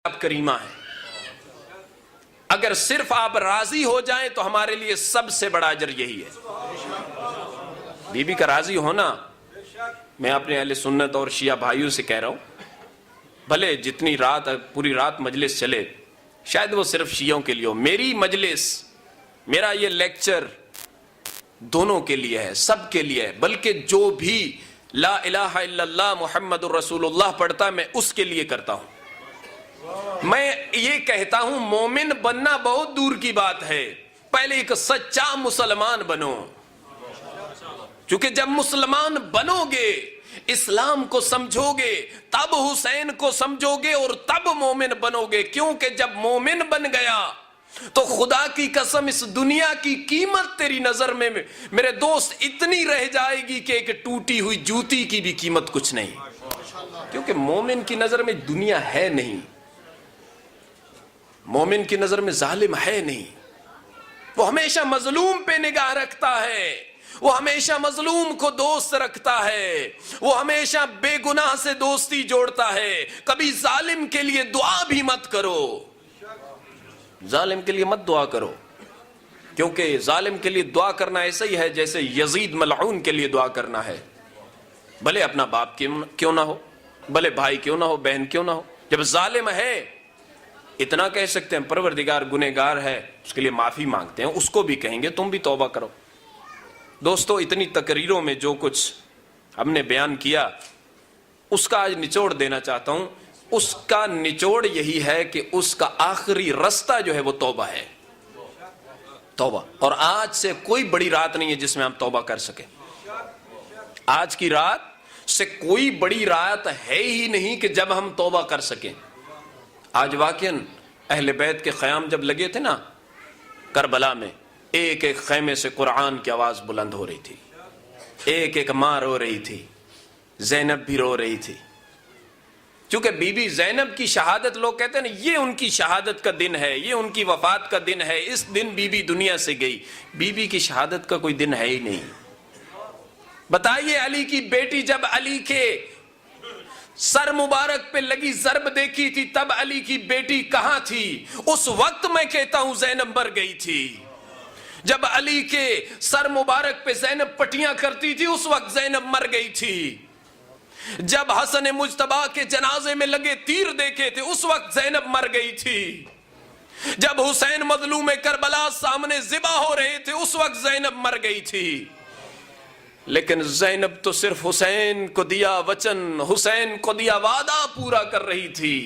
آپ کریمہ ہے. اگر صرف آپ راضی ہو جائیں تو ہمارے لیے سب سے بڑا اجر یہی ہے. بی بی کا راضی ہونا، میں اپنے اہل سنت اور شیعہ بھائیوں سے کہہ رہا ہوں، بھلے جتنی رات پوری رات مجلس چلے، شاید وہ صرف شیعوں کے لیے ہو. میری مجلس، میرا یہ لیکچر دونوں کے لیے ہے، سب کے لیے ہے. بلکہ جو بھی لا الہ الا اللہ محمد الرسول اللہ پڑھتا ہے میں اس کے لیے کرتا ہوں. میں یہ کہتا ہوں مومن بننا بہت دور کی بات ہے، پہلے ایک سچا مسلمان بنو. کیونکہ جب مسلمان بنو گے، اسلام کو سمجھو گے، تب حسین کو سمجھو گے اور تب مومن بنو گے. کیونکہ جب مومن بن گیا تو خدا کی قسم اس دنیا کی قیمت تیری نظر میں میرے دوست اتنی رہ جائے گی کہ ایک ٹوٹی ہوئی جوتی کی بھی قیمت کچھ نہیں. کیونکہ مومن کی نظر میں دنیا ہے نہیں، مومن کی نظر میں ظالم ہے نہیں. وہ ہمیشہ مظلوم پہ نگاہ رکھتا ہے، وہ ہمیشہ مظلوم کو دوست رکھتا ہے، وہ ہمیشہ بے گناہ سے دوستی جوڑتا ہے. کبھی ظالم کے لیے دعا بھی مت کرو، ظالم کے لیے مت دعا کرو، کیونکہ ظالم کے لیے دعا کرنا ایسا ہی ہے جیسے یزید ملعون کے لیے دعا کرنا ہے. بھلے اپنا باپ کیوں نہ ہو، بھلے بھائی کیوں نہ ہو، بہن کیوں نہ ہو. جب ظالم ہے اتنا کہہ سکتے ہیں پروردگار گنہگار ہے، اس کے لیے معافی مانگتے ہیں، اس کو بھی کہیں گے تم بھی توبہ کرو. دوستو اتنی تقریروں میں جو کچھ ہم نے بیان کیا اس کا آج نچوڑ دینا چاہتا ہوں. اس کا نچوڑ یہی ہے کہ اس کا آخری رستہ جو ہے وہ توبہ ہے، توبہ. اور آج سے کوئی بڑی رات نہیں ہے جس میں ہم توبہ کر سکیں. آج کی رات سے کوئی بڑی رات ہے ہی نہیں کہ جب ہم توبہ کر سکیں. آج واقعاً اہل بیت کے خیام جب لگے تھے نا کربلا میں، ایک ایک خیمے سے قرآن کی آواز بلند ہو رہی تھی، ایک ایک ماں رو رہی تھی، زینب بھی رو رہی تھی. چونکہ بی بی زینب کی شہادت لوگ کہتے ہیں نا یہ ان کی شہادت کا دن ہے، یہ ان کی وفات کا دن ہے، اس دن بی بی دنیا سے گئی. بی بی کی شہادت کا کوئی دن ہے ہی نہیں. بتائیے علی کی بیٹی جب علی کے سر مبارک پہ لگی ضرب دیکھی تھی تب علی کی بیٹی کہاں تھی؟ اس وقت میں کہتا ہوں زینب مر گئی تھی. جب علی کے سر مبارک پہ زینب پٹیاں کرتی تھی اس وقت زینب مر گئی تھی. جب حسن مجتبیٰ کے جنازے میں لگے تیر دیکھے تھے اس وقت زینب مر گئی تھی. جب حسین مظلوم کربلا سامنے ذبح ہو رہے تھے اس وقت زینب مر گئی تھی. لیکن زینب تو صرف حسین کو دیا وچن، حسین کو دیا وعدہ پورا کر رہی تھی.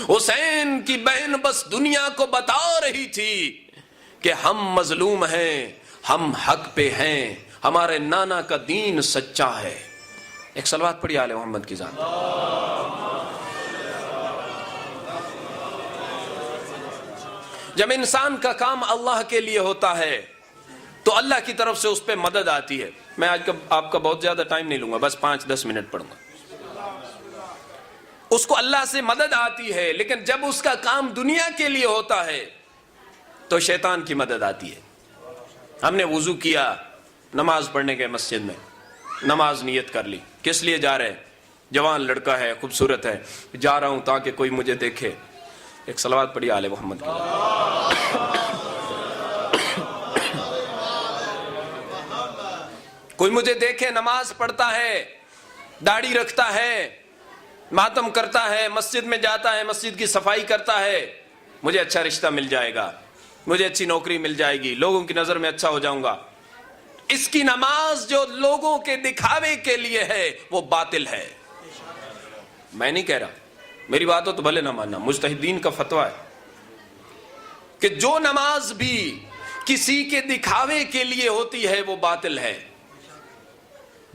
حسین کی بہن بس دنیا کو بتا رہی تھی کہ ہم مظلوم ہیں، ہم حق پہ ہیں، ہمارے نانا کا دین سچا ہے. ایک صلوات پڑھی آل محمد کی ذات. جب انسان کا کام اللہ کے لیے ہوتا ہے تو اللہ کی طرف سے اس پہ مدد آتی ہے. میں آج آپ کا بہت زیادہ ٹائم نہیں لوں گا، بس 5-10 منٹ پڑھوں گا. اس کو اللہ سے مدد آتی ہے، لیکن جب اس کا کام دنیا کے لیے ہوتا ہے تو شیطان کی مدد آتی ہے. ہم نے وضو کیا، نماز پڑھنے گئے مسجد میں، نماز نیت کر لی، کس لیے جا رہے ہیں؟ جوان لڑکا ہے، خوبصورت ہے، جا رہا ہوں تاکہ کوئی مجھے دیکھے. ایک صلوات پڑھی آل محمد کی. کوئی مجھے دیکھے نماز پڑھتا ہے، داڑھی رکھتا ہے، ماتم کرتا ہے، مسجد میں جاتا ہے، مسجد کی صفائی کرتا ہے، مجھے اچھا رشتہ مل جائے گا، مجھے اچھی نوکری مل جائے گی، لوگوں کی نظر میں اچھا ہو جاؤں گا. اس کی نماز جو لوگوں کے دکھاوے کے لیے ہے وہ باطل ہے. میں نہیں کہہ رہا، میری بات ہو تو بھلے نہ ماننا، مجتہدین کا فتویٰ ہے کہ جو نماز بھی کسی کے دکھاوے کے لیے ہوتی ہے وہ باطل ہے،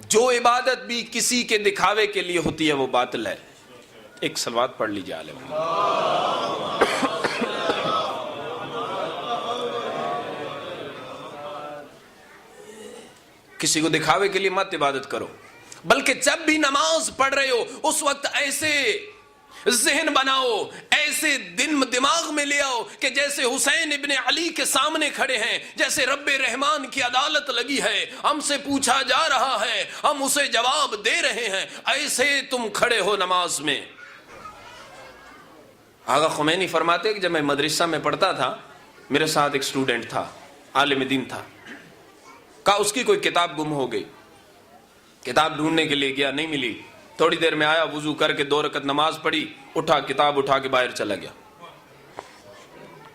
جو عبادت بھی کسی کے دکھاوے کے لیے ہوتی ہے وہ باطل ہے. ایک صلوات پڑھ لیجیے عالم. کسی کو دکھاوے کے لیے مت عبادت کرو، بلکہ جب بھی نماز پڑھ رہے ہو اس وقت ایسے ذہن بناؤ، ایسے دماغ میں لے آؤ کہ جیسے حسین ابن علی کے سامنے کھڑے ہیں، جیسے رب رحمان کی عدالت لگی ہے، ہم سے پوچھا جا رہا ہے، ہم اسے جواب دے رہے ہیں. ایسے تم کھڑے ہو نماز میں. آغا خمینی فرماتے کہ جب میں مدرسہ میں پڑھتا تھا میرے ساتھ ایک اسٹوڈنٹ تھا، عالم دین تھا، کہا اس کی کوئی کتاب گم ہو گئی، کتاب ڈھونڈنے کے لیے گیا، نہیں ملی، تھوڑی دیر میں آیا، وضو کر کے 2 رکعت نماز پڑھی، اٹھا کتاب اٹھا کے باہر چلا گیا۔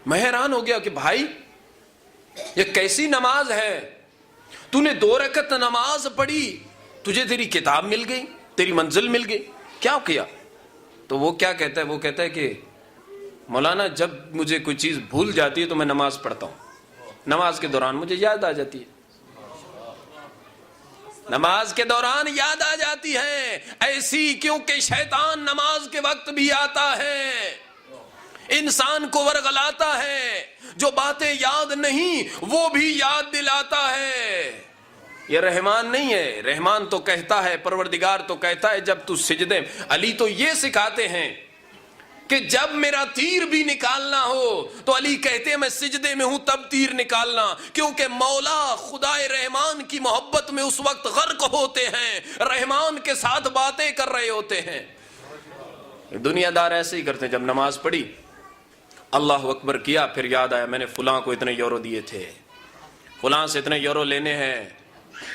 میں حیران ہو گیا کہ بھائی یہ کیسی نماز ہے، تو نے 2 رکعت نماز پڑھی، تجھے تیری کتاب مل گئی، تیری منزل مل گئی، کیا کیا؟ تو وہ کیا کہتا ہے، وہ کہتا ہے کہ مولانا جب مجھے کوئی چیز بھول جاتی ہے تو میں نماز پڑھتا ہوں، نماز کے دوران مجھے یاد آ جاتی ہے، نماز کے دوران یاد آ جاتی ہے، ایسی کیونکہ شیطان نماز کے وقت بھی آتا ہے، انسان کو ورغلاتا ہے، جو باتیں یاد نہیں وہ بھی یاد دلاتا ہے۔ یہ رحمان نہیں ہے، رحمان تو کہتا ہے، پروردگار تو کہتا ہے جب تو سجدے، علی تو یہ سکھاتے ہیں کہ جب میرا تیر بھی نکالنا ہو تو علی کہتے ہیں میں سجدے میں ہوں تب تیر نکالنا، کیونکہ مولا خدائے رحمان کی محبت میں اس وقت غرق ہوتے ہیں، رحمان کے ساتھ باتیں کر رہے ہوتے ہیں۔ دنیا دار ایسے ہی کرتے ہیں، جب نماز پڑھی اللہ اکبر کیا، پھر یاد آیا میں نے فلاں کو اتنے یورو دیے تھے، فلاں سے اتنے یورو لینے ہیں،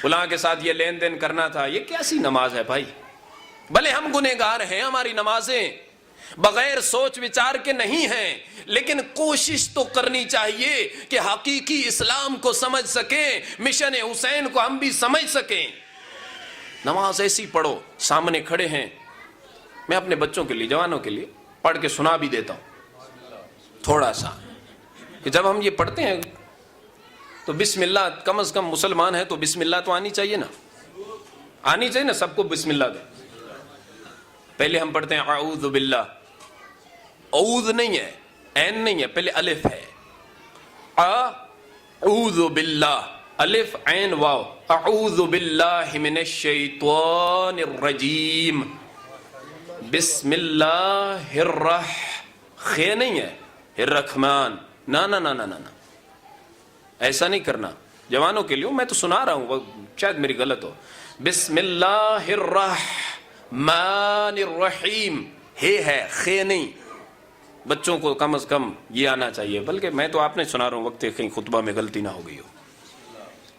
فلاں کے ساتھ یہ لین دین کرنا تھا۔ یہ کیسی نماز ہے بھائی؟ بھلے ہم گنہگار ہیں، ہماری نمازیں بغیر سوچ وچار کے نہیں ہیں، لیکن کوشش تو کرنی چاہیے کہ حقیقی اسلام کو سمجھ سکیں، مشن حسین کو ہم بھی سمجھ سکیں۔ نماز ایسی پڑھو، سامنے کھڑے ہیں، میں اپنے بچوں کے لیے، جوانوں کے لیے پڑھ کے سنا بھی دیتا ہوں تھوڑا سا، کہ جب ہم یہ پڑھتے ہیں تو بسم اللہ، کم از کم مسلمان ہے تو بسم اللہ تو آنی چاہیے نا، آنی چاہیے نا، سب کو بسم اللہ دے۔ پہلے ہم پڑھتے ہیں اعوذ باللہ، اعوذ نہیں ہے، عین نہیں ہے، پہلے الف ہے، اعوذ باللہ، الف عین واو، اعوذ باللہ من الشیطان الرجیم، بسم اللہ خے نہیں ہے، الرحمن، نا نا نا نا نا، ایسا نہیں کرنا۔ جوانوں کے لیے میں تو سنا رہا ہوں، شاید میری غلط ہو، بسم اللہ الرحمن الرحیم، ہے خے نہیں، بچوں کو کم از کم یہ آنا چاہیے، بلکہ میں تو آپ نے سنا رہا ہوں، وقت کہیں خطبہ میں غلطی نہ ہو گئی ہو۔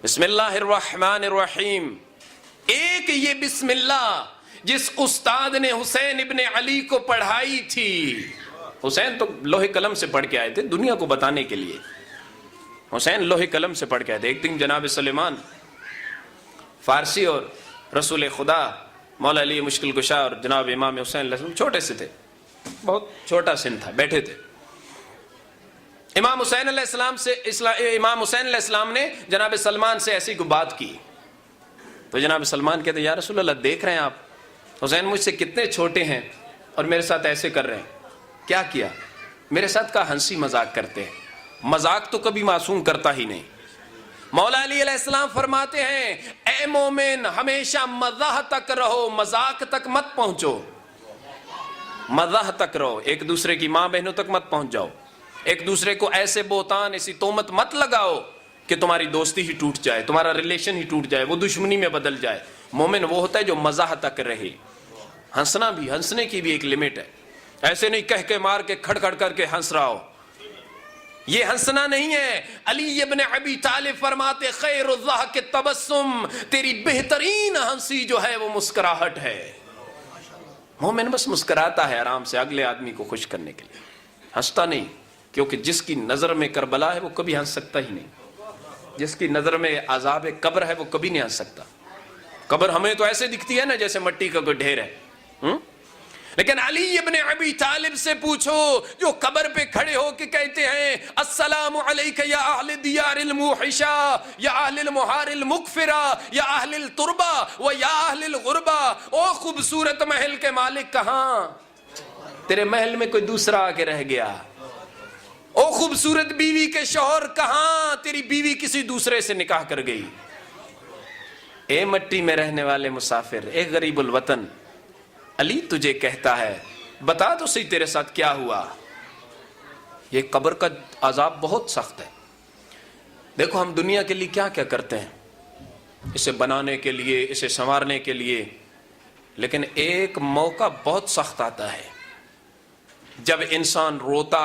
بسم اللہ الرحمن الرحیم، ایک یہ بسم اللہ جس استاد نے حسین ابن علی کو پڑھائی تھی، حسین تو لوہے قلم سے پڑھ کے آئے تھے دنیا کو بتانے کے لیے، حسین لوہے قلم سے پڑھ کے آئے تھے۔ ایک دن جناب سلیمان فارسی اور رسول خدا مولا علی مشکل کشا اور جناب امام حسین علیہ السلام چھوٹے سے تھے، بہت چھوٹا سن تھا، بیٹھے تھے۔ امام حسین علیہ السلام نے جناب سلمان سے ایسی کوئی بات کی تو جناب سلمان کہتے یا رسول اللہ، دیکھ رہے ہیں آپ حسین مجھ سے کتنے چھوٹے ہیں اور میرے ساتھ ایسے کر رہے ہیں، کیا کیا؟ میرے ساتھ کا ہنسی مذاق کرتے ہیں، مذاق تو کبھی معصوم کرتا ہی نہیں۔ مولا علی علیہ السلام فرماتے ہیں اے مومن ہمیشہ مزاح تک رہو، مذاق تک مت پہنچو، مزاح تک رہو، ایک دوسرے کی ماں بہنوں تک مت پہنچ جاؤ، ایک دوسرے کو ایسے بہتان ایسی تہمت مت لگاؤ کہ تمہاری دوستی ہی ٹوٹ جائے، تمہارا ریلیشن ہی ٹوٹ جائے، وہ دشمنی میں بدل جائے۔ مومن وہ ہوتا ہے جو مزاح تک رہے، ہنسنا بھی، ہنسنے کی بھی ایک لمٹ ہے، ایسے نہیں کہہ کے مار کے کھڑ کھڑ کر کے ہنس رہا ہو، یہ ہنسنا نہیں ہے۔ علی ابن ابی طالب فرماتے خیر الضحک التبسم، تیری بہترین ہنسی جو ہے وہ مسکراہٹ ہے۔ مومن بس مسکراتا ہے آرام سے اگلے آدمی کو خوش کرنے کے لیے، ہنستا نہیں، کیونکہ جس کی نظر میں کربلا ہے وہ کبھی ہنس سکتا ہی نہیں، جس کی نظر میں عذاب قبر ہے وہ کبھی نہیں ہنس سکتا۔ قبر ہمیں تو ایسے دکھتی ہے نا جیسے مٹی کا کوئی ڈھیر ہے، لیکن علی ابن ابی طالب سے پوچھو جو قبر پہ کھڑے ہو کے کہتے ہیں السلام علیک یا اہل دیار الموحشہ یا اہل المحار المغفرہ یا اہل التربہ و یا اہل الغربہ، او خوبصورت محل کے مالک کہاں؟ تیرے محل میں کوئی دوسرا آ کے رہ گیا۔ او خوبصورت بیوی کے شوہر کہاں؟ تیری بیوی کسی دوسرے سے نکاح کر گئی۔ اے مٹی میں رہنے والے مسافر، اے غریب الوطن، علی تجھے کہتا ہے بتا تو صحیح تیرے ساتھ کیا ہوا۔ یہ قبر کا عذاب بہت سخت ہے۔ دیکھو ہم دنیا کے لیے کیا کیا کرتے ہیں، اسے بنانے کے لیے، اسے سنوارنے کے لیے، لیکن ایک موقع بہت سخت آتا ہے، جب انسان روتا